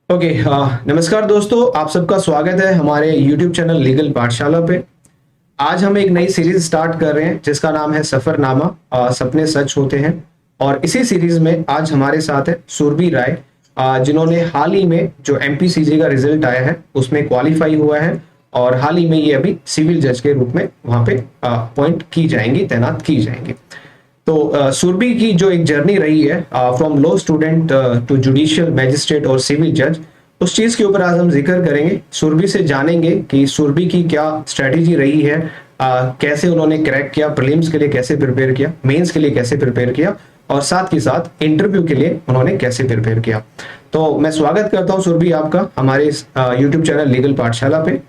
Okay. नमस्कार दोस्तों, आप सबका स्वागत है हमारे YouTube चैनल लीगल पाठशाला पे। आज हम एक नई सीरीज स्टार्ट कर रहे हैं जिसका नाम है सफरनामा, सपने सच होते हैं। और इसी सीरीज में आज हमारे साथ है सुरभि राय, जिन्होंने हाल ही में जो MPCG का रिजल्ट आया है उसमें क्वालिफाई हुआ है। और हाल ही में ये अभी सिविल जज के रूप में वहां पे अपॉइंट की जाएंगी, तैनात की जाएंगी। तो सुरभि की जो एक जर्नी रही है from law student to judicial magistrate और सिविल जज, उस चीज के ऊपर आज हम जिक्र करेंगे। सुरभि से जानेंगे कि सुरभि की क्या स्ट्रेटेजी रही है, कैसे उन्होंने क्रैक किया, प्रीलिम्स के लिए कैसे प्रिपेयर किया, मेंस के लिए कैसे प्रिपेयर किया, और साथ ही साथ इंटरव्यू के लिए उन्होंने कैसे प्रिपेयर किया। तो मैं स्वागत करता हूं सुरभि आपका हमारे यूट्यूब चैनल लीगल पाठशाला पे।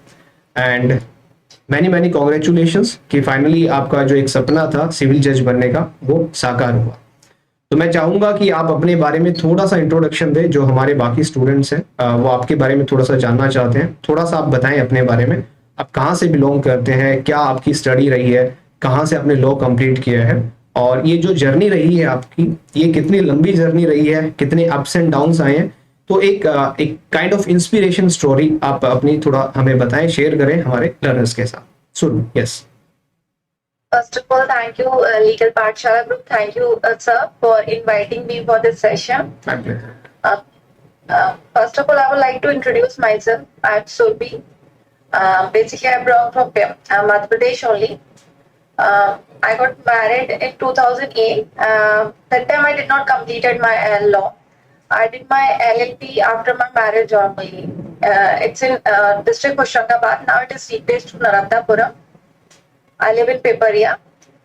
एंड मैनी मैनी कॉन्ग्रेचुलेशंस कि फाइनली आपका जो एक सपना था सिविल जज बनने का वो साकार हुआ। तो मैं चाहूंगा कि आप अपने बारे में थोड़ा सा इंट्रोडक्शन दें, जो हमारे बाकी स्टूडेंट्स हैं वो आपके बारे में थोड़ा सा जानना चाहते हैं। थोड़ा सा आप बताएं अपने बारे में, आप कहाँ से बिलोंग करते हैं, क्या आपकी स्टडी रही है, कहाँ से आपने लॉ कंप्लीट किया है, और ये जो जर्नी रही है आपकी, ये कितनी लंबी जर्नी रही है, कितने अप्स एंड डाउन्स आए हैं। तो एक काइंड ऑफ इंस्पिरेशन स्टोरी आप अपनी थोड़ा हमें बताएं, शेयर करें हमारे लर्नर्स के साथ। सुन, yes. First of all, thank you, Legal Pathshala Group. Thank you, sir, for inviting me for this session. My pleasure. First of all, I would like to introduce myself. I'm Surbhi. Basically, I belong from Madhya Pradesh only. I got married in 2008. That time, I did not completed my law. I did my LLB after my marriage only. It's in district Hoshangabad. Now it is replaced to Narandapuram. I live in Piparia.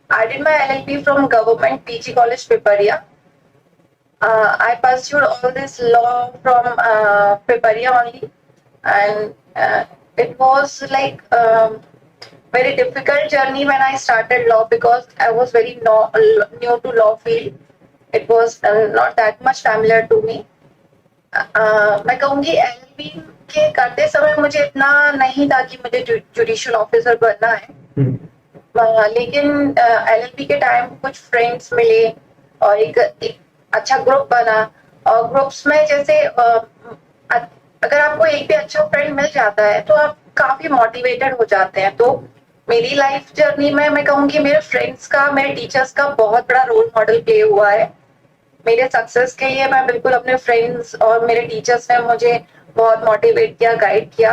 I did my LLB from Government PG College, Piparia. I pursued all this law from Piparia only, and it was like very difficult journey when I started law because I was very new to law field. It was not that much familiar to me. मैं कहूँगी LLB के करते समय मुझे इतना नहीं था कि मुझे जुडिशियल ऑफिसर बनना है। लेकिन LLB के टाइम कुछ फ्रेंड्स मिले और एक अच्छा ग्रुप बना। और ग्रुप्स में जैसे अगर आपको एक भी अच्छा फ्रेंड मिल जाता है तो आप काफी मोटिवेटेड हो जाते हैं। तो मेरी लाइफ जर्नी में मैं कहूँगी मेरे फ्रेंड्स का, मेरे टीचर्स का बहुत बड़ा रोल मॉडल प्ले हुआ है। मेरे सक्सेस के लिए मैं बिल्कुल अपने फ्रेंड्स और मेरे टीचर्स ने मुझे बहुत मोटिवेट किया, गाइड किया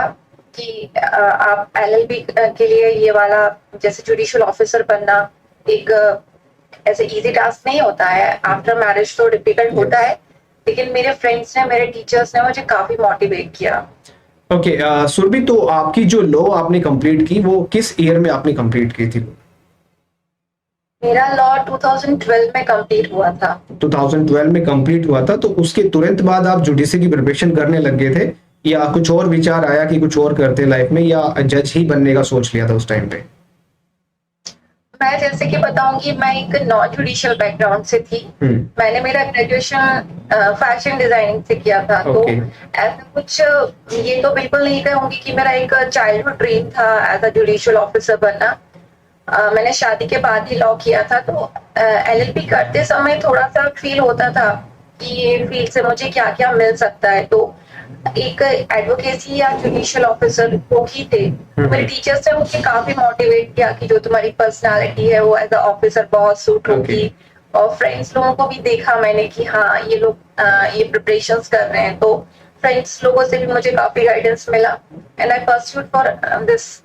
कि आप LLB के लिए ये वाला जैसे जुडिशियल ऑफिसर बनना एक ऐसे इजी टास्क नहीं होता है। आफ्टर मैरिज तो डिफिकल्ट होता है, लेकिन मेरे फ्रेंड्स ने, मेरे टीचर्स ने मुझे काफी मोटिवेट किया। ओके, सुरभि, तो आपकी जो लॉ आपने कंप्लीट की वो किस ईयर में आपने कंप्लीट की थी? मेरा लॉ 2012 में कंप्लीट हुआ था। 2012 में कंप्लीट हुआ था, तो उसके तुरंत बाद आप जुडिशरी की प्रिपरेशन करने लग गए थे, या कुछ और विचार आया कि कुछ और करते लाइफ में, या जज ही बनने का सोच लिया था उस टाइम पे? मैं जैसे कि बताऊंगी, मैं एक नॉन जुडिशियल बैकग्राउंड से थी। मैंने मेरा ग्रेजुएशन फैशन डिजाइनिंग से किया था। तो ऐसा कुछ ये तो बिल्कुल नहीं कहूंगी कि मेरा एक चाइल्डहुड ड्रीम था एज अ जुडिशियल ऑफिसर बनना। मैंने शादी के बाद ही लॉ किया था। तो LLB करते समय थोड़ा सा फील होता था कि ये फील्ड से मुझे क्या क्या मिल सकता है। तो एक एडवोकेसी या जुडिशियल ऑफिसर वो ही थे। मेरे टीचर्स ने मुझे काफी मोटिवेट किया कि जो तुम्हारी पर्सनालिटी है वो एज अ ऑफिसर बहुत सूट होगी। और फ्रेंड्स लोगों को भी देखा मैंने कि हाँ ये लोग ये प्रिपरेशंस कर रहे हैं। तो फ्रेंड्स लोगों से भी मुझे काफी गाइडेंस मिला and I pursued for this.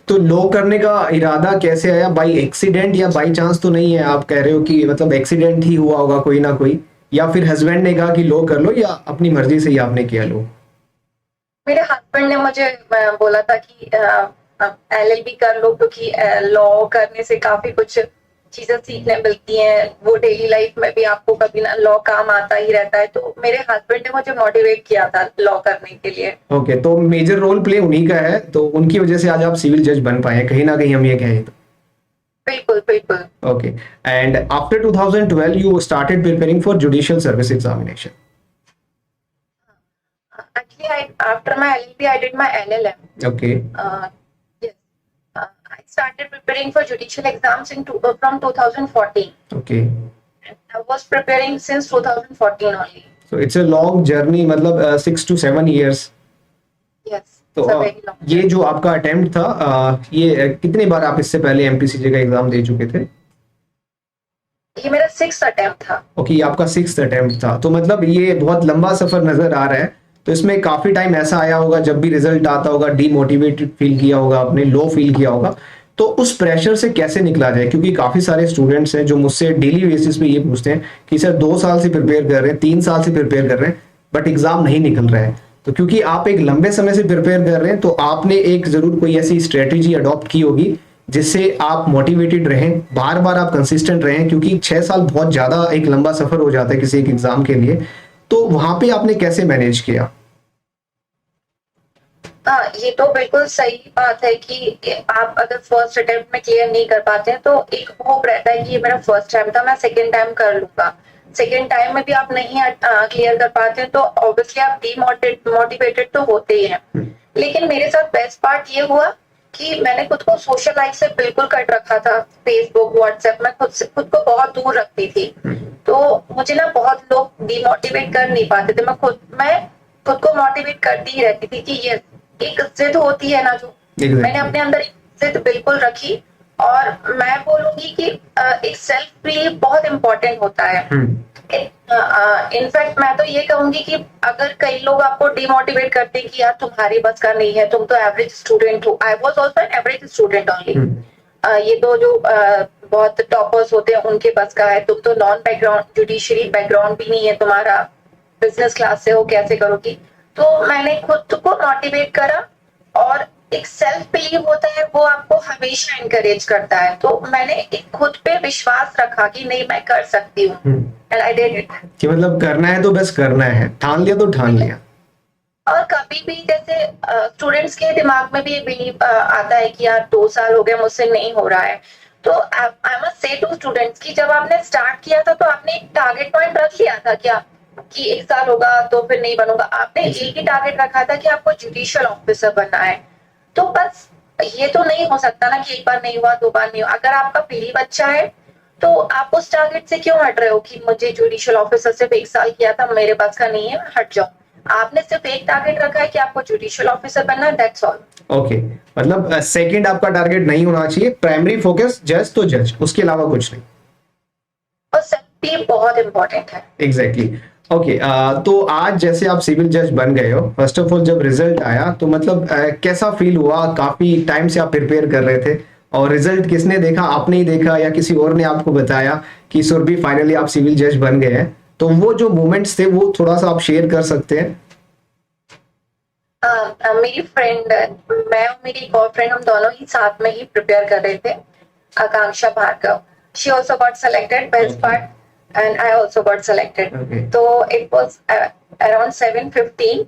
तो लॉ करने का इरादा कैसे आया? बाय एक्सीडेंट या बाय चांस तो नहीं है? आप कह रहे हो कि मतलब एक्सीडेंट ही हुआ होगा कोई ना कोई, या फिर हस्बैंड ने कहा कि लॉ कर लो, या अपनी मर्जी से ही आपने किया लॉ? मेरे हस्बैंड ने मुझे बोला था कि LLB कर लो, क्योंकि लॉ करने से काफी कुछ चीजें सीखने मिलती हैं। वो डेली लाइफ में भी आपको कभी ना लॉ काम आता ही रहता है। तो मेरे हस्बैंड ने मुझे मोटिवेट किया था लॉ करने के लिए। ओके, तो मेजर रोल प्ले उन्हीं का है, तो उनकी वजह से आज आप सिविल जज बन पाए हैं, कहीं ना कहीं हम ये कहें तो। बिल्कुल बिल्कुल। Okay, and after 2012 you started preparing for judicial service examination. Actually, after my LLB, I did my LLM. Okay. Yes. I started preparing for judicial exams from 2014. Okay. I was preparing since 2014 only. So it's a long journey, मतलब 6 to 7 years। Yes, तो it's a very long ये journey. जो आपका attempt था, ये कितने बार आप इससे पहले एमपीसीजे का एग्जाम दे चुके थे? ये मेरा 6th अटेम्प्ट था। ओके, ये आपका 6th अटेम्प्ट था, तो मतलब ये बहुत लंबा सफर नजर आ रहा है। तो इसमें काफी टाइम ऐसा आया होगा जब भी रिजल्ट आता होगा, डीमोटिवेटेड फील किया होगा आपने, लो फील किया होगा। तो उस प्रेशर से कैसे निकला जाए? क्योंकि काफी सारे स्टूडेंट्स हैं जो मुझसे डेली बेसिस पे ये पूछते हैं कि सर 2 साल से प्रिपेयर कर रहे हैं, 3 साल से प्रिपेयर कर रहे हैं, बट एग्जाम नहीं निकल रहा है। तो क्योंकि आप एक लंबे समय से प्रिपेयर कर रहे हैं, तो आपने एक जरूर कोई ऐसी स्ट्रेटेजी अडॉप्ट की होगी जिससे आप मोटिवेटेड रहें, बार बार आप कंसिस्टेंट रहें, क्योंकि 6 साल बहुत ज्यादा एक लंबा सफर हो जाता है किसी एक एग्जाम के लिए। तो वहां पे आपने कैसे मैनेज किया? हाँ, ये तो बिल्कुल सही बात है कि आप अगर फर्स्ट अटेम्प्ट में क्लियर नहीं कर पाते हैं तो एक होप रहता है कि ये मेरा फर्स्ट टाइम था, मैं सेकेंड टाइम कर लूंगा। सेकेंड टाइम में भी आप नहीं क्लियर कर पाते हैं तो ऑब्वियसली आप डीमोटिवेटेड तो होते ही हैं। लेकिन मेरे साथ बेस्ट पार्ट ये हुआ कि मैंने खुद को सोशल लाइफ से बिल्कुल कट रखा था। फेसबुक, व्हाट्सएप, मैं खुद को बहुत दूर रखती थी। तो मुझे ना बहुत लोग डिमोटिवेट कर नहीं पाते थे। मैं खुद को मोटिवेट करती ही रहती थी कि ये एक जिद होती है ना, जो मैंने अपने अंदर एक जिद बिल्कुल रखी। और मैं बोलूंगी कि एक सेल्फ बिलीव बहुत इंपॉर्टेंट होता है। इनफैक्ट मैं तो ये कहूंगी कि अगर कई लोग आपको डिमोटिवेट करते हैं कि यार तुम्हारी बस का नहीं है, तुम तो एवरेज स्टूडेंट हो। I was also an average student only. ये तो जो बहुत टॉपर्स होते हैं उनके बस का है, तुम तो नॉन बैकग्राउंड, जुडिशरी बैकग्राउंड भी नहीं है तुम्हारा, बिजनेस क्लास से हो, कैसे करोगी। तो मैंने खुद को मोटिवेट करा। और एक सेल्फ बिलीव होता है, वो आपको हमेशा इनकरेज करता है। तो मैंने एक खुद पे विश्वास रखा कि नहीं, मैं कर सकती हूँ। And I did it. कि मतलब करना है तो बस करना है, ठान लिया तो ठान लिया। और कभी भी जैसे स्टूडेंट्स के दिमाग में भी ये बिलीव आता है कि यार 2 साल हो गए, मुझसे नहीं हो रहा है। तो I must say to students कि जब आपने स्टार्ट किया था तो आपने एक टारगेट पॉइंट रख लिया था क्या, कि 1 साल होगा तो फिर नहीं बनूंगा। आपने एक ही टारगेट रखा था कि आपको जुडिशियल ऑफिसर बनना है। तो बस ये तो नहीं हो सकता ना कि एक बार नहीं हुआ, 2 बार नहीं हुआ। अगर आपका बिलीव अच्छा है तो आप उस टारगेट से क्यों हट रहे हो कि मुझे जुडिशियल ऑफिसर सिर्फ 1 साल किया था, मेरे पास का नहीं है, हट जाओ। आपने सिर्फ एक टारगेट रखा है कि आपको जुडिशियल ऑफिसर बनना है, दैट्स ऑल। ओके, मतलब सेकंड आपका टारगेट नहीं होना चाहिए, प्राइमरी फोकस जज तो जज, उसके अलावा कुछ नहीं। और सेफ्टी बहुत इंपॉर्टेंट है। एग्जैक्टली। ओके, तो आज जैसे आप सिविल जज बन गए हो, फर्स्ट ऑफ ऑल जब रिजल्ट आया तो मतलब कैसा फील हुआ? काफी टाइम से आप प्रिपेयर कर रहे थे, और रिजल्ट किसने देखा? आपने ही देखा या किसी और ने आपको बताया कि सुरभि फाइनली आप सिविल जज बन गए हैं? तो वो जो मोमेंट्स थे वो थोड़ा सा आप शेयर कर सकते हैं? मेरी फ्रेंड, मैं और मेरी एक और फ्रेंड, हम दोनों ही साथ में ही प्रिपेयर कर रहे थे। Akanksha Bhargav, she also got selected, best part, and I also got selected. तो इट वॉज अराउंड 7:15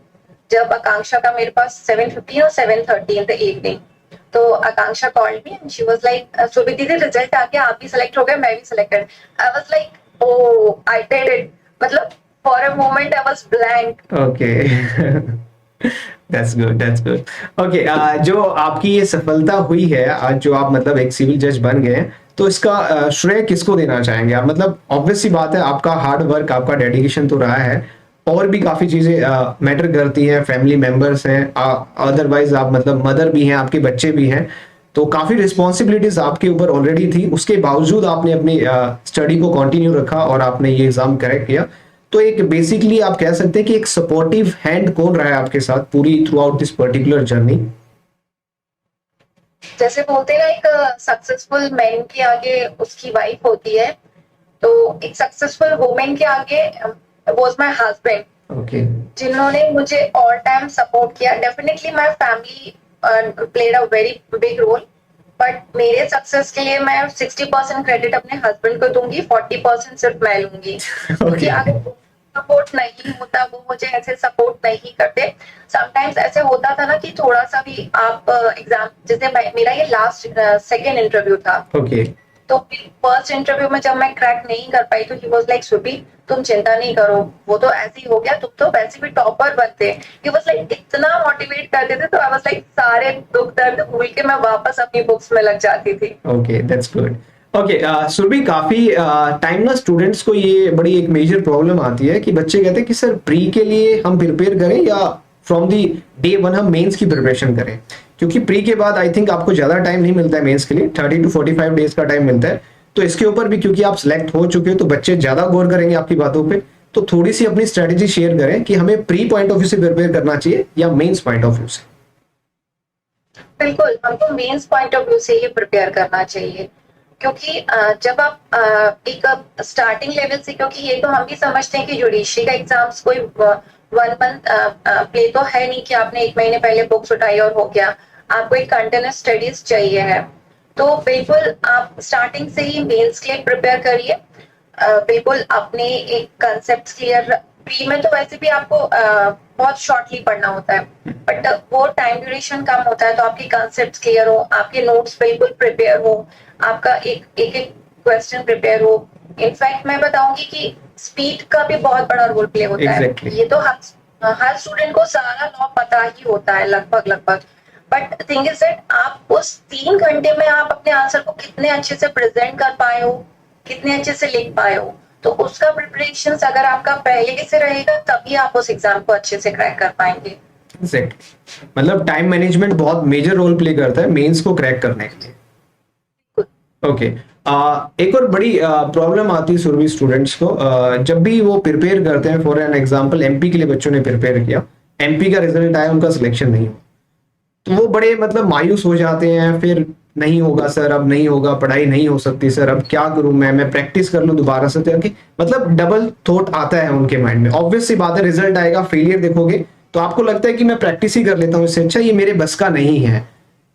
जब आकांक्षा का मेरे पास 7:15 और 7:30 इन द इवनिंग। तो Akanksha called me and she was like, सुबह दीदी रिजल्ट आ गया, आप भी सेलेक्ट हो गए, मैं भी selected. I was like, oh I did it. मतलब for a moment I was blank. Okay. That's good, that's good. Okay, जो आपकी ये सफलता हुई है आज, जो आप मतलब एक सिविल जज बन गए हैं, तो इसका श्रेय किसको देना चाहेंगे आप? मतलब ऑब्वियस सी बात है, आपका हार्ड वर्क, आपका डेडिकेशन तो रहा है, और भी काफी चीजें मैटर करती हैं, फैमिली मेंबर्स हैं, अदरवाइज आप मतलब मदर भी हैं, आपके बच्चे भी हैं, तो काफी रिस्पॉन्सिबिलिटीज आपके ऊपर ऑलरेडी थी। उसके बावजूद आपने अपनी स्टडी को कंटिन्यू रखा और आपने ये एग्जाम क्रैक किया। तो एक बेसिकली आप कह सकते हैं कि एक सपोर्टिव हैंड कौन रहा है आपके साथ पूरी through out this particular journey? जैसे बोलते हैं ना, एक सक्सेसफुल मैन के आगे उसकी वाइफ होती है, तो एक सक्सेसफुल वुमेन के आगे वाज माय हस्बैंड, ओके, जिन्होंने मुझे ऑल टाइम सपोर्ट किया। Definitely my family played a very big role, but मेरे सक्सेस के लिए मैं 60% क्रेडिट अपने हस्बैंड को दूंगी, 40% सिर्फ मैं लूंगी। क्योंकि अगर सपोर्ट नहीं होता, वो मुझे ऐसे सपोर्ट नहीं करते। समटाइम्स ऐसे होता था ना कि थोड़ा सा भी आप एग्जाम, जैसे मेरा ये लास्ट सेकेंड इंटरव्यू था, ओके, तो फर्स्ट इंटरव्यू में जब मैं क्रैक नहीं कर पाई तो ही वाज लाइक, सुबी तुम चिंता नहीं करो, वो तो ऐसे ही हो गया, तुम तो वैसे भी टॉपर बनते। ही वाज लाइक इतना मोटिवेट करते थे, तो आई वाज लाइक सारे दुख दर्द भूल के मैं वापस अपनी बुक्स में लग जाती थी। Okay, that's good. Okay Surabhi, काफी टाइम ना स्टूडेंट्स को ये बड़ी एक मेजर प्रॉब्लम आती है कि बच्चे कहते हैं कि सर प्री के लिए हम प्रिपेयर करें या फ्रॉम दी डे वन हम मेंस की प्रिपरेशन करें, क्योंकि प्री के बाद आई थिंक आपको ज्यादा टाइम नहीं मिलता है मेंस के लिए, 30 to 45 डेज का टाइम मिलता है। तो इसके ऊपर भी क्योंकि आप सिलेक्ट हो चुके हो तो बच्चे ज्यादा गौर करेंगे आपकी बातों पे, तो थोड़ी सी अपनी स्ट्रेटेजी शेयर करें कि हमें प्री पॉइंट ऑफ व्यू से प्रिपेयर करना चाहिए या मेंस पॉइंट ऑफ व्यू से। बिल्कुल, हमको मेंस पॉइंट ऑफ व्यू से ही प्रिपेयर करना चाहिए, क्योंकि जब आप एक स्टार्टिंग लेवल से, क्योंकि ये तो हम भी समझते हैं कि जुडिशरी का एग्जाम्स कोई 1 मंथ प्ले तो है नहीं कि आपने 1 महीने पहले बुक्स उठाई और हो गया। आपको एक कंटिन्यूस स्टडीज चाहिए है, तो बिल्कुल आप स्टार्टिंग से ही मेंस के लिए प्रिपेयर करिए। बिल्कुल अपने एक कंसेप्ट क्लियर, प्री में तो वैसे भी आपको बहुत शॉर्टली पढ़ना होता है, बट वो टाइम ड्यूरेशन कम होता है, तो आपके कंसेप्ट क्लियर हो, आपके नोट्स बिल्कुल प्रिपेयर हो, आपका एक एक क्वेश्चन प्रिपेयर हो। इनफैक्ट मैं बताऊंगी कि स्पीड का भी बहुत बड़ा रोल प्ले होता Exactly. है। ये तो हर स्टूडेंट को सारा लॉ पता ही होता है लगभग लगभग, बट थिंग इज दैट आप उस 3 घंटे में आप अपने आंसर को कितने अच्छे से प्रेजेंट कर पाए हो, कितने अच्छे से लिख पाए हो, तो उसका प्रिपरेशन अगर आपका पहले से रहेगा तभी आप उस एग्जाम को अच्छे से क्रैक कर पाएंगे। एग्जैक्टली, मतलब टाइम मैनेजमेंट बहुत मेजर रोल प्ले करता है मेंस को क्रैक करने के लिए। ओके एक और बड़ी प्रॉब्लम आती है सुरभि स्टूडेंट्स को, जब भी वो प्रिपेयर करते हैं, फॉर एन एग्जांपल एमपी के लिए बच्चों ने प्रिपेयर किया, एमपी का रिजल्ट आया, उनका सिलेक्शन नहीं हुआ, तो वो बड़े मतलब मायूस हो जाते हैं, फिर नहीं होगा सर, अब नहीं होगा, पढ़ाई नहीं हो सकती सर, अब क्या करूं मैं प्रैक्टिस कर लूं दोबारा से, तो मतलब डबल थॉट आता है उनके माइंड में। ऑब्वियस सी बात है, रिजल्ट आएगा, फेलियर देखोगे तो आपको लगता है कि मैं प्रैक्टिस ही कर लेता हूं, इससे अच्छा ये मेरे बस का नहीं है।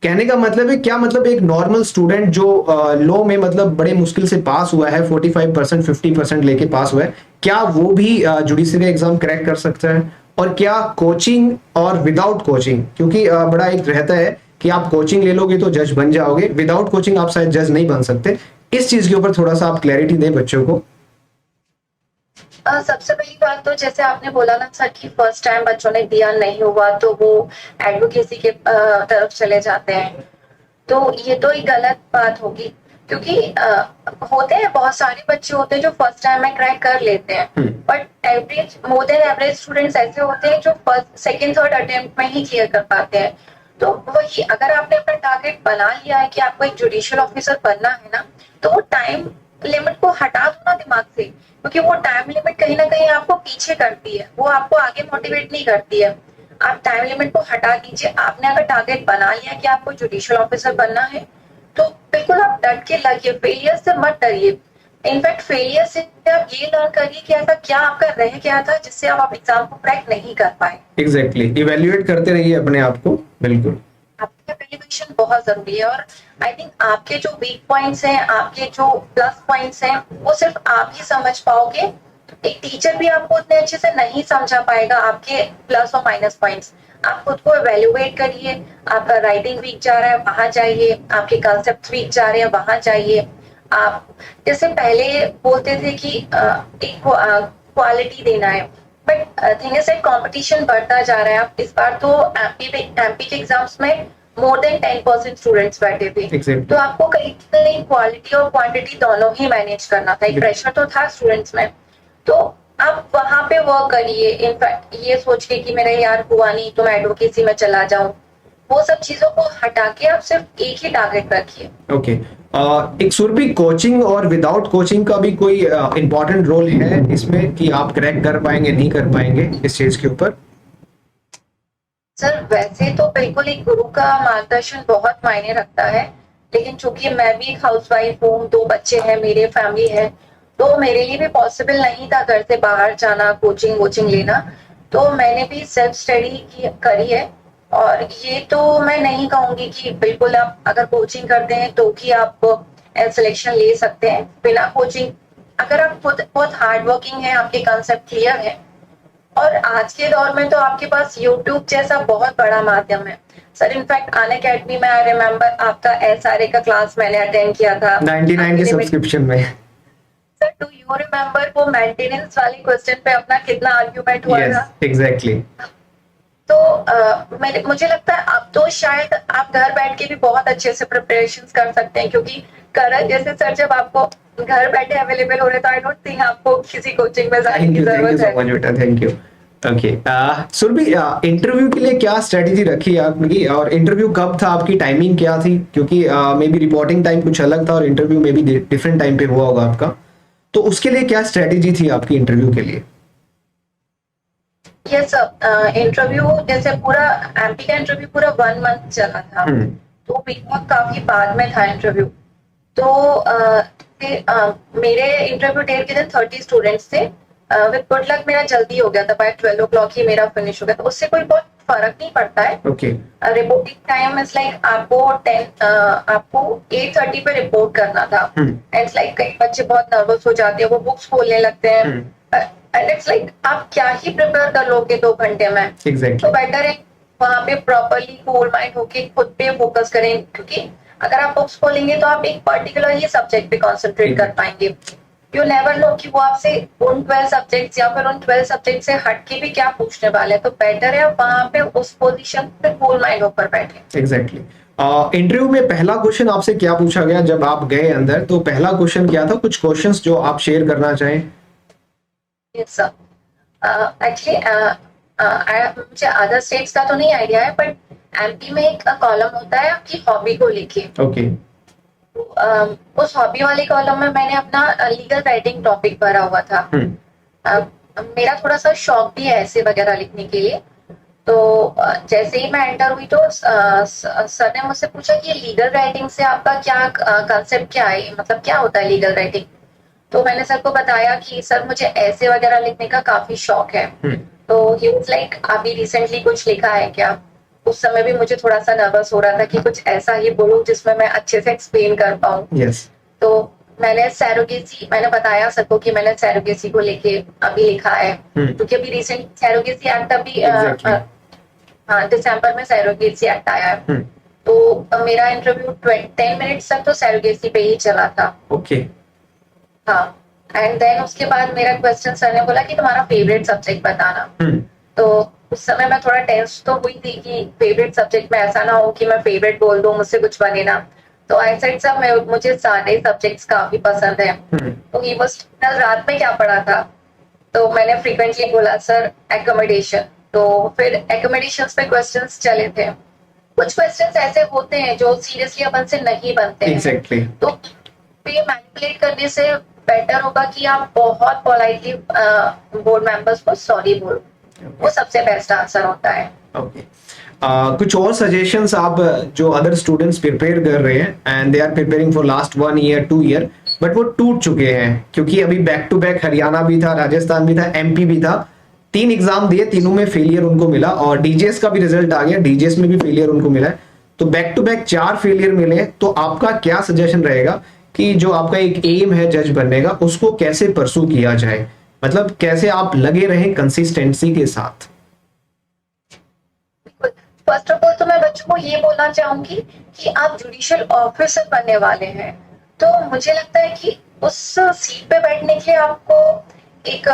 कहने का मतलब है क्या, मतलब एक नॉर्मल स्टूडेंट जो लॉ में मतलब बड़े मुश्किल से पास हुआ है, 45% 50% लेके पास हुआ है, क्या वो भी जुडिशरी एग्जाम क्रैक कर सकता है? और क्या कोचिंग और विदाउट कोचिंग, क्योंकि बड़ा एक रहता है कि आप कोचिंग ले लोगे तो जज बन जाओगे, विदाउट कोचिंग आप शायद जज नहीं बन सकते, इस चीज के ऊपर थोड़ा सा आप क्लैरिटी दें बच्चों को। सबसे पहली बात तो जैसे आपने बोला ना सर कि फर्स्ट टाइम बच्चों ने दिया नहीं हुआ तो वो एडवोकेसी के तरफ चले जाते हैं, तो ये तो एक गलत बात होगी, क्योंकि होते हैं बहुत सारे बच्चे होते हैं जो फर्स्ट टाइम में क्रैक कर लेते हैं, but average more than average students ऐसे होते हैं जो फर्स्ट सेकंड थर्ड अटेम्प्ट में ही क्लियर कर पाते हैं। तो वही अगर आपने अपना टारगेट बना लिया है कि आपको एक जुडिशियल ऑफिसर बनना है ना, तो वो टाइम लिमिट को हटा दो ना दिमाग से, क्योंकि वो टाइम लिमिट कहीं ना कहीं आपको पीछे करती है, वो आपको आगे मोटिवेट नहीं करती है। आप टाइम लिमिट को हटा दीजिए। आपने अगर टारगेट बना लिया कि आपको जुडिशियल ऑफिसर बनना है, तो बिल्कुल आप डट के लगिए, फेलियर से मत डरिए। इनफैक्ट फेलियर से आप ये लर्न करिए कि ऐसा क्या आपका रह गया था जिससे आप एग्जाम को क्रैक नहीं कर पाए। एग्जैक्टली, इवेल्युएट करते रहिए अपने आप को। बिल्कुल, आपका एवेल्युएशन बहुत जरूरी है, और आई थिंक आपके जो वीक पॉइंट्स हैं, आपके जो प्लस पॉइंट्स हैं, वो सिर्फ आप ही समझ पाओगे। एक टीचर भी आपको उतने अच्छे से नहीं समझा पाएगा आपके प्लस और माइनस पॉइंट्स। आप खुद को एवेल्युएट करिए। आपका राइटिंग वीक जा रहा है, वहां जाइए। आपके कंसेप्ट वीक जा रहे हैं, वहां जाइए। आप जैसे पहले बोलते थे कि एक क्वालिटी देना है, बट थिंग इज कंपटीशन बढ़ता जा रहा है। आप इस बार तो एमपी के एग्जाम्स में मोर देन 10% स्टूडेंट्स बैठे थे। Exactly. तो आपको कहीं ना कहीं क्वालिटी और क्वांटिटी दोनों ही मैनेज करना था। एक प्रेशर तो था स्टूडेंट्स में, तो आप वहां पे वर्क करिए। इनफैक्ट ये सोच के कि मेरा यार हुआ नहीं तो मैं एडवोकेसी में चला जाऊं, वो सब चीजों को हटा के आप सिर्फ एक ही टारगेट रखिए। ओके एक सुरभि, कोचिंग और विदाउट कोचिंग का भी कोई इंपॉर्टेंट रोल है इसमें कि आप क्रैक कर पाएंगे नहीं कर पाएंगे इस चीज के ऊपर? सर वैसे तो बिल्कुल एक गुरु का मार्गदर्शन बहुत मायने रखता है, लेकिन चूंकि मैं भी एक हाउसवाइफ हूँ, 2 बच्चे हैं, मेरे फैमिली है, तो मेरे लिए भी पॉसिबल नहीं था घर से बाहर जाना, कोचिंग वोचिंग लेना। तो मैंने भी सेल्फ स्टडी करी है। और ये तो मैं नहीं कहूंगी कि बिल्कुल आप अगर कोचिंग करते हैं तो कि आप सिलेक्शन ले सकते हैं बिना कोचिंग। अगर आप खुद बहुत हार्ड वर्किंग है, आपके कंसेप्ट क्लियर है, और आज के दौर में तो आपके पास यूट्यूब जैसा बहुत बड़ा माध्यम है। सर इनफैक्ट अन अकेडमी में आई रिमेम्बर आपका एसआरए का क्लास मैंने अटेंड किया था 99 के सब्सक्रिप्शन में। सर डू यू रिमेम्बर वो मेंटेनेंस वाले क्वेश्चन पे अपना कितना आर्ग्यूमेंट हुआ था? एग्जैक्टली। तो मुझे लगता है अब तो शायद आप घर बैठ के भी बहुत अच्छे से प्रिपरेशन कर सकते हैं, क्योंकि करण जैसे सर जब आपको घर बैठे अवेलेबल हो रहे तो आई डोंट थिंक आपको किसी कोचिंग में जाने थैंक की यू जरूरत सो है। मच बेटा, thank you. Okay Surabhi, interview के लिए क्या स्ट्रेटेजी रखी है आपकी, और इंटरव्यू कब था, आपकी टाइमिंग क्या थी? क्योंकि मे बी रिपोर्टिंग टाइम कुछ अलग था और इंटरव्यू में भी डिफरेंट टाइम पे हुआ होगा आपका, तो उसके लिए क्या स्ट्रेटेजी थी आपकी इंटरव्यू के लिए? यस सर, इंटरव्यू जैसे पूरा एमपी का इंटरव्यू पूरा 1 मंथ चला था, हम्म। तो बीच काफी बाद में था इंटरव्यू। तो मेरे इंटरव्यू डेट के दिन 30 स्टूडेंट्स थे। विद गुड लक मेरा जल्दी हो गया था, बाय 12 o'clock ही मेरा फिनिश हो गया, तो उससे कोई बहुत फर्क नहीं पड़ता है। Okay. Reporting time is like आपको 8:30 पे रिपोर्ट करना था। इट्स लाइक कई बच्चे बहुत नर्वस हो जाते हैं, वो बुक्स खोलने लगते हैं, एंड इट्स लाइक आप क्या ही प्रिपेयर कर लोगे 2 घंटे में। एग्जैक्टली। तो बेटर है वहां पे प्रॉपरली कूल माइंड होके खुद पे फोकस करें, क्योंकि अगर आप बुक्स खोलेंगे तो आप एक पर्टिकुलर ही सब्जेक्ट पे कॉन्सेंट्रेट कर पाएंगे। यू नेवर नो कि वो आपसे उन 12 सब्जेक्ट्स या फिर उन 12 सब्जेक्ट से हट के भी क्या पूछने वाले हैं, तो बेटर है वहां पे उस पोजीशन पे कूल माइंड होकर बैठे। एग्जैक्टली। इंटरव्यू में पहला क्वेश्चन आपसे क्या पूछा गया जब आप गए अंदर, तो पहला क्वेश्चन क्या था? कुछ क्वेश्चंस जो आप शेयर करना चाहें। यस सर, एक्चुअली मुझे अदर स्टेट्स का तो नहीं आइडिया है, बट एमपी में एक कॉलम होता है आपकी हॉबी को लेके। ओके। उस हॉबी वाले कॉलम में मैंने अपना लीगल राइटिंग टॉपिक भरा हुआ था। मेरा थोड़ा सा शौक भी है ऐसे वगैरह लिखने के लिए। तो जैसे ही मैं एंटर हुई तो सर ने मुझसे पूछा कि लीगल राइटिंग से आपका क्या कंसेप्ट क्या है, मतलब क्या होता है लीगल राइटिंग। तो मैंने सर को बताया कि सर मुझे ऐसे वगैरह लिखने का काफी शौक है। तो ही वाज लाइक अभी रिसेंटली कुछ लिखा है क्या? उस समय भी मुझे थोड़ा सा नर्वस हो रहा था कि कुछ ऐसा ही बोलूं जिसमें मैं अच्छे से एक्सप्लेन कर पाऊं। यस। तो मैंने बताया सर को कि मैंने सैरोगेसी को लेके अभी लिखा है, क्योंकि अभी रिसेंट सैरोगेसी एक्ट अभी हाँ दिसंबर में सैरोगेसी एक्ट आया है। तो मेरा इंटरव्यू 10 मिनट्स तक तो सैरोगेसी पे ही चला था। ओके। हाँ, एंड देन उसके बाद मेरा क्वेश्चन सर ने बोला कि तुम्हारा फेवरेट सब्जेक्ट बताना। तो उस समय मैं थोड़ा टेंस तो हुई थी कि फेवरेट सब्जेक्ट में ऐसा ना हो कि मैं फेवरेट बोल दूं मुझसे कुछ बने ना। तो आई सेड सर मुझे सारे सब्जेक्ट्स काफी पसंद है। तो ही वाज कल रात में क्या पढ़ा था, तो मैंने फ्रीक्वेंटली बोला सर एकोमोडेशन। तो फिर एकोमोडेशंस पे क्वेश्चंस चले थे। कुछ क्वेश्चंस ऐसे होते हैं जो सीरियसली अपन से नहीं बनते हैं। एग्जैक्टली। तो ये मैनिपुलेट करने से बेटर होगा कि आप बहुत पोलाइटली बोर्ड मेंबर्स को सॉरी बोलो। वो सबसे बेस्ट आंसर होता है। ओके। कुछ और सजेशंस आप, जो अदर स्टूडेंट्स प्रिपेयर कर रहे हैं and they are preparing for last 1 year 2 year, but वो टूट चुके हैं क्योंकि अभी बैक टू बैक हरियाणा भी था, राजस्थान भी था, एमपी भी था, 3 एग्जाम दिए, तीनों में फेलियर उनको मिला, और डीजेएस का भी रिजल्ट आ गया, डीजेएस में भी फेलियर उनको मिला है, तो बैक टू बैक 4 फेलियर मिले। तो आपका क्या सजेशन रहेगा कि जो आपका एक एम है जज बनने का, उसको कैसे परसू किया जाए, मतलब कैसे आप लगे रहें कंसिस्टेंसी के साथ? फर्स्ट ऑफ ऑल तो मैं बच्चों को ये बोलना चाहूंगी कि आप जुडिशियल ऑफिसर बनने वाले हैं, तो मुझे लगता है कि उस सीट पे बैठने के लिए आपको एक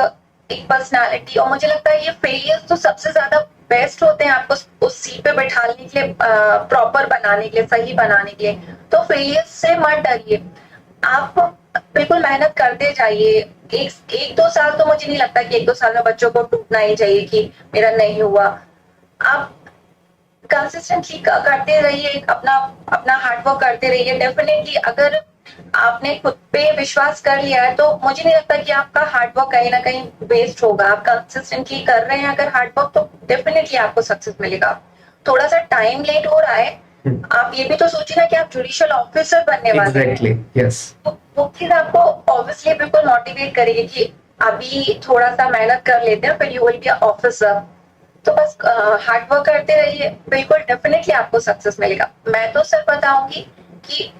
एक पर्सनालिटी, और मुझे लगता है ये फेलियर्स तो सबसे ज्यादा बेस्ट होते हैं आपको उस सीट पे बैठाने के लिए, प्रॉपर बनाने के लिए, सही बनाने के लिए। तो फेलियर्स से मत डरिए, आप बिल्कुल मेहनत करते जाइए। एक दो साल तो मुझे नहीं लगता कि 1-2 साल में बच्चों को टूटना ही चाहिए कि मेरा नहीं हुआ। आप कंसिस्टेंटली करते रहिए, अपना अपना हार्डवर्क करते रहिए। डेफिनेटली अगर आपने खुद पे विश्वास कर लिया है तो मुझे नहीं लगता कि आपका हार्डवर्क कहीं ना कहीं वेस्ट होगा। आप कंसिस्टेंटली कर रहे हैं अगर हार्डवर्क, तो डेफिनेटली आपको सक्सेस मिलेगा। थोड़ा सा टाइम लेट हो रहा है, आप ये भी तो सोचिए ना कि आप जुडिशियल ऑफिसर बनने वाले हैं। Exactly, yes. तो वो चीज आपको ऑब्वियसली बिल्कुल मोटिवेट करेगी कि अभी थोड़ा सा मेहनत कर लेते हैं, फिर यू विल बी ऑफिसर। तो बस हार्ड वर्क करते रहिए, बिल्कुल डेफिनेटली आपको सक्सेस मिलेगा। मैं तो सर बताऊंगी कि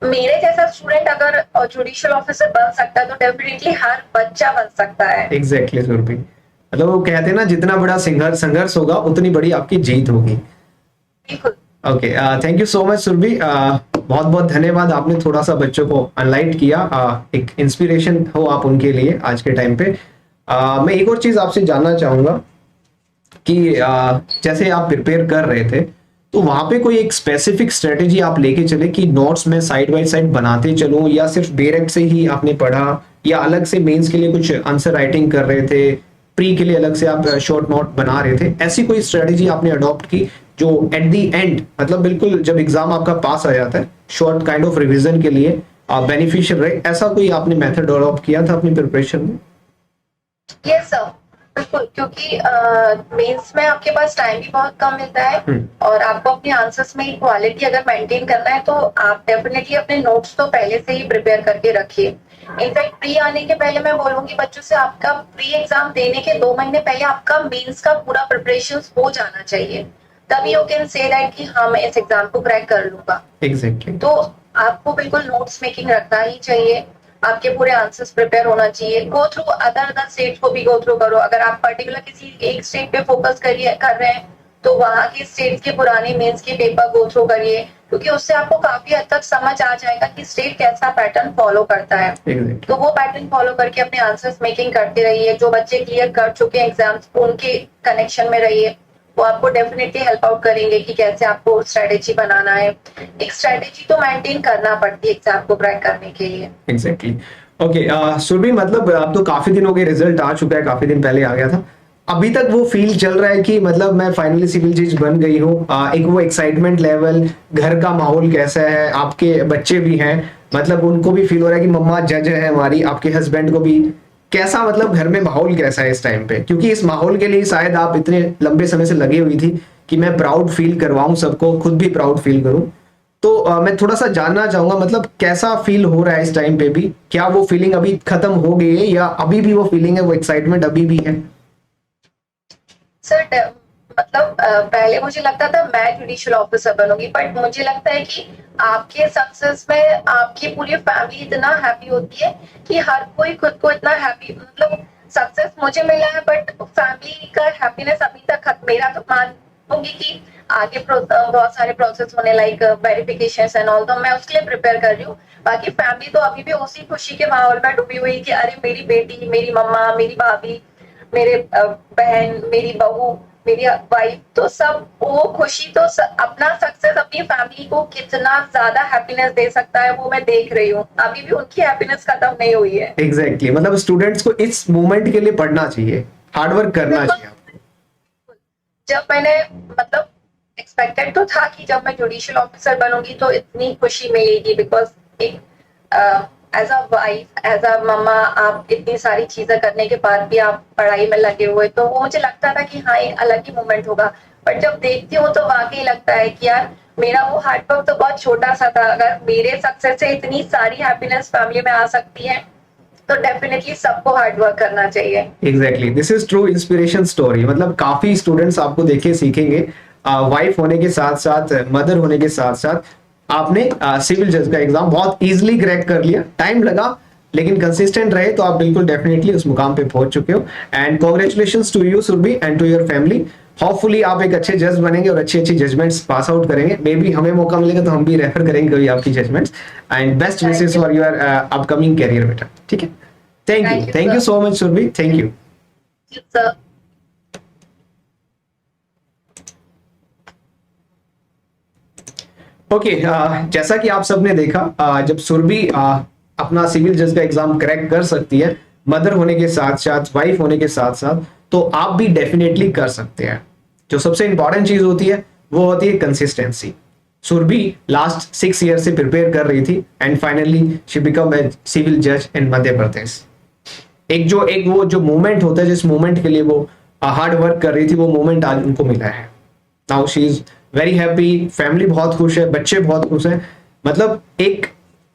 मेरे जैसा स्टूडेंट अगर जुडिशियल ऑफिसर बन सकता है तो डेफिनेटली हर बच्चा बन सकता है। एग्जैक्टली सुरभि, मतलब वो कहते हैं ना, जितना बड़ा संघर्ष होगा उतनी बड़ी आपकी जीत होगी। बिल्कुल। Okay, thank you so much Surabhi, बहुत बहुत धन्यवाद, आपने थोड़ा सा बच्चों को अनलाइट किया, एक इंस्पिरेशन हो आप उनके लिए आज के टाइम पे। मैं एक और चीज आपसे जानना चाहूंगा कि जैसे आप प्रिपेयर कर रहे थे, तो वहां पे कोई एक स्पेसिफिक स्ट्रेटेजी आप लेके चले कि नोट्स में साइड बाय साइड बनाते चलूं, या सिर्फ डायरेक्ट से ही आपने पढ़ा, या अलग से मेंस के लिए कुछ आंसर राइटिंग कर रहे थे, प्री के लिए अलग से आप शॉर्ट नोट बना रहे थे, ऐसी कोई स्ट्रेटेजी आपने अडॉप्ट की जो एट दी एंड मतलब बिल्कुल जब एग्जाम आपका पास आ जाता है शॉर्ट काइंड ऑफ रिवीजन के लिए बेनिफिशियल रहे, ऐसा कोई आपने मेथड अडॉप्ट किया था अपनी प्रिपरेशन में? यस सर, बिल्कुल, क्योंकि मेंस में आपके पास टाइम भी बहुत कम मिलता है और आपको अपने आंसर्स में क्वालिटी अगर मेंटेन करना है तो आप डेफिनेटली अपने नोट्स तो पहले से ही प्रिपेयर करके रखिए। इनफैक्ट प्री आने के पहले मैं बोलूंगी बच्चों से, आपका प्री एग्जाम देने के 2 महीने पहले आपका मेंस का पूरा प्रिपरेशन हो जाना चाहिए, तभी यू कैन से दैट कि हाँ मैं इस एग्जाम को क्रैक कर लूंगा। एग्जैक्टली। तो आपको बिल्कुल नोट्स मेकिंग रखना ही चाहिए, आपके पूरे आंसर्स प्रिपेयर होना चाहिए। गो थ्रू अदर स्टेट को भी गो थ्रू करो। अगर आप पर्टिकुलर किसी एक स्टेट पे फोकस कर रहे हैं तो वहां के स्टेट के पुराने मेंस के पेपर गो थ्रू करिए, क्योंकि उससे आपको काफी हद तक समझ आ जाएगा कि स्टेट कैसा पैटर्न फॉलो करता है। तो वो पैटर्न फॉलो करके अपने आंसर्स मेकिंग करते रहिए। जो बच्चे क्लियर कर चुके हैं एग्जाम्स उनके कनेक्शन में रहिए, वो आपको डेफिनेटली हेल्प आउट करेंगे कि कैसे आपको स्ट्रेटेजी बनाना है। एक स्ट्रेटेजी तो मेंटेन करना पड़ती है एग्जाम को क्रैक करने के लिए। एग्जैक्टली। ओके सुरभि, मतलब अब तो काफी दिन हो गए, रिजल्ट आ चुका है, काफी दिन पहले आ गया था, अभी तक वो फील चल रहा है कि मतलब मैं फाइनली सिविल जज बन गई हूँ? एक वो एक्साइटमेंट लेवल, घर का माहौल कैसा है, आपके बच्चे भी हैं, मतलब उनको भी फील हो रहा है कि मम्मा जज है हमारी, आपके हस्बैंड को भी कैसा, मतलब घर में माहौल कैसा है इस टाइम पे? क्योंकि इस माहौल के लिए शायद आप इतने लंबे समय से लगी हुई थी कि मैं प्राउड फील करवाऊं सबको, खुद भी प्राउड फील करूं। तो मैं थोड़ा सा जानना चाहूंगा मतलब कैसा फील हो रहा है इस टाइम पे भी? क्या वो फीलिंग अभी खत्म हो गई है या अभी भी वो फीलिंग है, वो एक्साइटमेंट अभी भी है? सर मतलब पहले मुझे लगता था मैं जुडिशियल ऑफिसर बनूंगी, बट मुझे लगता है कि आपके सक्सेस में आपकी पूरी फैमिली इतना हैप्पी होती है कि हर कोई खुद को इतना हैप्पी, मतलब सक्सेस मुझे मिला है बट फैमिली का हैप्पीनेस अभी तक मेरा तो मानूंगी कि आगे बहुत सारे प्रोसेस होने लाइक वेरिफिकेशन एंड ऑल, तो मैं उसके लिए प्रिपेयर कर रही हूँ। बाकी फैमिली तो अभी भी उसी खुशी के माहौल में डूबी हुई कि अरे मेरी बेटी, मेरी मम्मा, मेरी भाभी, मेरे बहन, मेरी बहू, मेरी वाइफ, तो सब वो खुशी तो अपना सक्सेस अपनी फैमिली को कितना ज्यादा हैप्पीनेस दे सकता है वो मैं देख रही हूँ। अभी भी उनकी हैप्पीनेस खत्म नहीं हुई है। एग्जैक्टली मतलब स्टूडेंट्स को इस मोमेंट के लिए पढ़ना चाहिए, हार्डवर्क करना चाहिए। जब मैंने मतलब एक्सपेक्टेड तो था कि जब मैं जुडिशियल ऑफिसर बनूंगी तो इतनी खुशी मिलेगी, बिकॉज एक as a wife, as a mama, आप इतनी सारी चीजें करने के बाद भी आप पढ़ाई में लगे हुए, तो वो मुझे लगता था कि हाँ एक अलग ही मोमेंट होगा। बट जब देखती हूँ तो वाकई लगता है कि यार मेरा वो हार्डवर्क तो बहुत छोटा सा था। अगर मेरे सक्सेस से इतनी सारी हैप्पीनेस फैमिली में आ सकती है तो डेफिनेटली सबको हार्डवर्क करना चाहिए। Exactly, this is true inspiration story. मतलब काफी स्टूडेंट्स आपको देखे सीखेंगे, वाइफ होने के साथ साथ, मदर होने के साथ साथ आपने सिविल जज का एग्जाम बहुत इजीली क्रैक कर लिया। टाइम लगा लेकिन कंसिस्टेंट रहे तो आप बिल्कुल डेफिनेटली उस मुकाम पे पहुंच चुके हो। And congratulations to you Surabhi and to your family. Hopefully आप एक अच्छे जज बनेंगे और अच्छी अच्छी जजमेंट्स पास आउट करेंगे। मे बी हमें मौका मिलेगा तो हम भी रेफर करेंगे कभी आपकी judgments. And best wishes for your upcoming career बेटा। ठीक है, thank you so much Surabhi, thank you sir. Okay जैसा कि आप सबने देखा, जब सुरभि अपना सिविल जज का एग्जाम क्रैक कर सकती है, मदर होने के साथ साथ, वाइफ होने के साथ साथ, तो आप भी डेफिनेटली कर सकते हैं। जो सबसे इंपॉर्टेंट चीज होती है वो होती है कंसिस्टेंसी। सुरभि लास्ट 6 ईयर से प्रिपेयर कर रही थी and finally she become a civil जज इन मध्य प्रदेश। एक वो जो मोमेंट होता है, जिस मोमेंट के लिए वो हार्ड वर्क कर रही थी, वो मोमेंट आज उनको मिला है। Now she is very happy, family बहुत खुश है, बच्चे बहुत खुश हैं। मतलब एक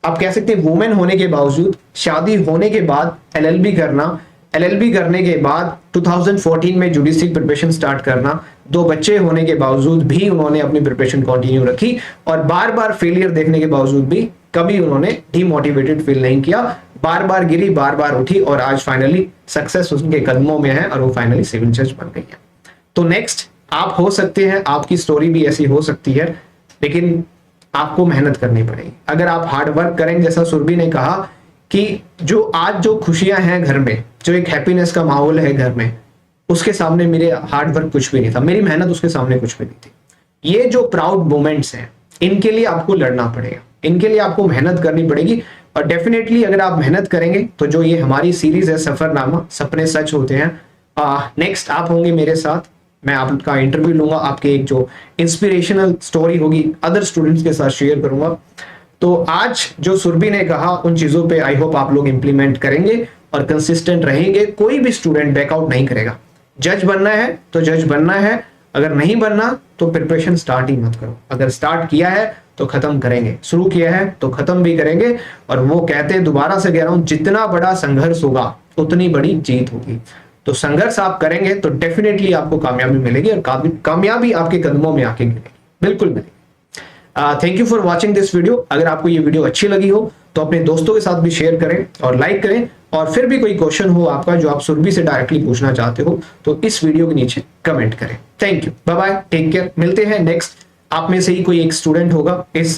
आप कह सकते हैं वुमेन होने के बावजूद, शादी होने के बाद एलएलबी करना, एलएलबी करने के बाद 2014 में जुडिशरी प्रिपरेशन स्टार्ट करना, 2 बच्चे होने के बावजूद भी उन्होंने अपनी प्रिपरेशन कंटिन्यू रखी और बार बार फेलियर देखने के बावजूद भी कभी उन्होंने डिमोटिवेटेड फील नहीं किया। बार बार गिरी, बार बार उठी और आज फाइनली सक्सेस उनके कदमों में है और वो फाइनली सिविल जज बन गई है। तो नेक्स्ट आप हो सकते हैं, आपकी स्टोरी भी ऐसी हो सकती है, लेकिन आपको मेहनत करनी पड़ेगी। अगर आप हार्ड वर्क करेंगे, जैसा सुरभि ने कहा कि जो आज जो खुशियां हैं घर में, जो एक हैप्पीनेस का माहौल है घर में, उसके सामने मेरे हार्ड वर्क कुछ भी नहीं था, मेरी मेहनत उसके सामने कुछ भी नहीं थी। ये जो प्राउड मोमेंट्स हैं, इनके लिए आपको लड़ना पड़ेगा, इनके लिए आपको मेहनत करनी पड़ेगी। और डेफिनेटली अगर आप मेहनत करेंगे तो जो ये हमारी सीरीज है सफरनामा, सपने सच होते हैं, नेक्स्ट आप होंगे मेरे साथ, मैं आपका इंटरव्यू लूंगा, आपके एक जो इंस्पिरेशनल स्टोरी होगी अदर स्टूडेंट्स के साथ शेयर करूंगा। तो आज जो सुरभि ने कहा उन चीजों पे आई होप आप लोग इंप्लीमेंट करेंगे और कंसिस्टेंट रहेंगे। कोई भी स्टूडेंट बैकआउट नहीं करेगा। जज बनना है तो जज बनना है, अगर नहीं बनना तो प्रिपरेशन स्टार्ट ही मत करो। अगर स्टार्ट किया है तो खत्म करेंगे, शुरू किया है तो खत्म भी करेंगे। और वो कहते हैं, दोबारा से कह रहा हूं, जितना बड़ा संघर्ष होगा उतनी बड़ी जीत होगी। तो संघर्ष आप करेंगे तो डेफिनेटली आपको कामयाबी मिलेगी और कामयाबी आपके कदमों में आके गिरेगी, बिल्कुल मिलेगी। Thank you for watching this video. अगर आपको ये वीडियो अच्छी लगी हो तो अपने दोस्तों के साथ भी शेयर करें और लाइक करें। और फिर भी कोई क्वेश्चन हो आपका जो आप सुरभि से डायरेक्टली पूछना चाहते हो तो इस वीडियो के नीचे कमेंट करें। Thank you, bye bye, take care. मिलते हैं नेक्स्ट, आप में से ही कोई एक स्टूडेंट होगा इस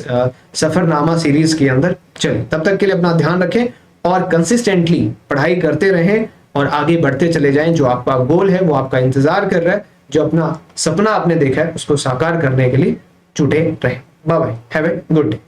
सफरनामा सीरीज के अंदर। चलिए, तब तक के लिए अपना ध्यान रखें और कंसिस्टेंटली पढ़ाई करते रहें और आगे बढ़ते चले जाएं। जो आपका गोल है वो आपका इंतजार कर रहा है, जो अपना सपना आपने देखा है उसको साकार करने के लिए जुटे रहें। Bye bye, have a good day.